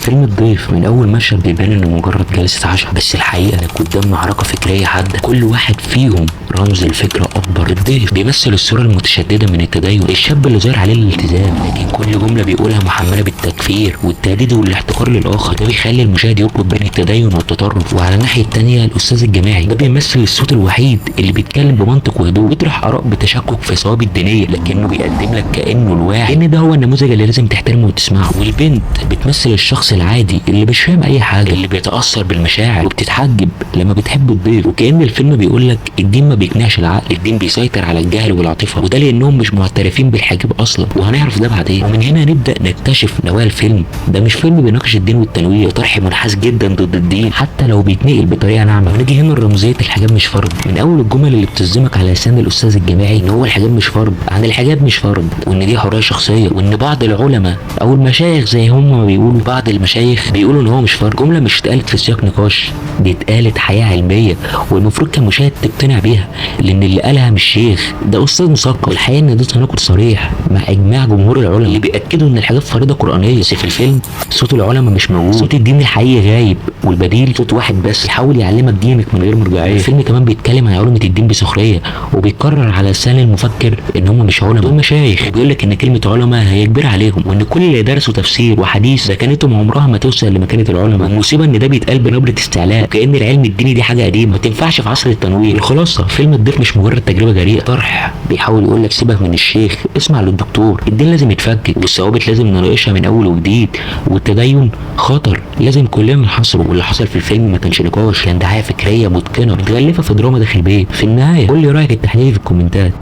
فيلم الضيف من اول مشهد بيبان انه مجرد جلسه عشاء، بس الحقيقه انك قدام معركه فكريه حاده كل واحد فيهم رمز لفكره اكبر. الضيف بيمثل الصوره المتشدده من التدين، الشاب اللي ظاهر عليه الالتزام لكن كل جمله بيقولها محمله بالتكفير والتهديد والاحتقار للاخر. ده بيخلي المشاهد يربط بين التدين والتطرف. وعلى الناحيه الثانيه الاستاذ الجامعي ده بيمثل الصوت الوحيد اللي بيتكلم بمنطق وهدوء، بيطرح اراء بتشكك في ثوابت دينيه لكنه بيقدم لك كانه الواحد، ان ده هو النموذج اللي لازم تحترمه وتسمعه. والبنت بتمثل الشخص العادي اللي مش فاهم اي حاجه، اللي بيتاثر بالمشاعر وبتتحجب لما بتحب الضيف. وكأن الفيلم بيقول لك الدين ما بيقنعش العقل، الدين بيسيطر على الجهل والعاطفه، وده لانهم مش معترفين بالحجاب اصلا، وهنعرف ده بعدين. ومن هنا نبدا نكتشف نوايا الفيلم. ده مش فيلم بيناقش الدين والتنوير، طرح منحاز جدا ضد الدين حتى لو بيتنقل بطريقه ناعمه. ونيجي هنا لرمزيه الحجاب مش فرض، من اول الجمل اللي بتصدمك على لسان الاستاذ الجامعي ان هو الحجاب مش فرض، عن الحجاب مش فرض، وان دي حريه شخصيه، وان بعض العلماء او المشايخ زي هم ما بيقولوا، بعض المشايخ بيقولوا ان هو مش فرض. جمله مش اتقالت في سياق نقاش، دي اتقالت حياه علميه، والمفروض كمشاهد تقتنع بيها، لان اللي قالها مش شيخ، ده استاذ مثقف. والحقيقه ان ده تناقض صريح مع اجماع جمهور العلماء اللي بياكدوا ان الحجاب فريضه قرانيه. بس في الفيلم صوت العلماء مش موجود، صوت الدين الحقيقي غايب، والبديل صوت واحد بس يحاول يعلمك دينك من غير مرجعيه. الفيلم كمان بيتكلم عن علماء الدين بسخريه، وبيكرر على لسان المفكر ان هم مش علماء، دول مشايخ، وبيقول لك ان كلمه علماء هي كبيره عليهم، وان كل اللي درسوا تفسير وحديث مكانتهم عمرها ما توصل لمكانه العلماء. والمصيبه ان ده بيتقال بنبره استعلاء، وكأن العلم الديني دي حاجه قديمه ما تنفعش في عصر التنوير. الخلاصه فيلم الضيف مش مجرد تجربه جريئه، طرح بيحاول يقول لك سيبك من الشيخ، اسمع للدكتور، الدين لازم يتفكك، والثوابت لازم نناقشها من اول وجديد، والتدين خطر لازم كلنا نحاصره. واللي حصل في الفيلم ما كانش نقاش، كان دعايه فكريه متقنه متغلفه في دراما داخل بيت. في النهايه قول لي رايك التحليلي في الكومنتات.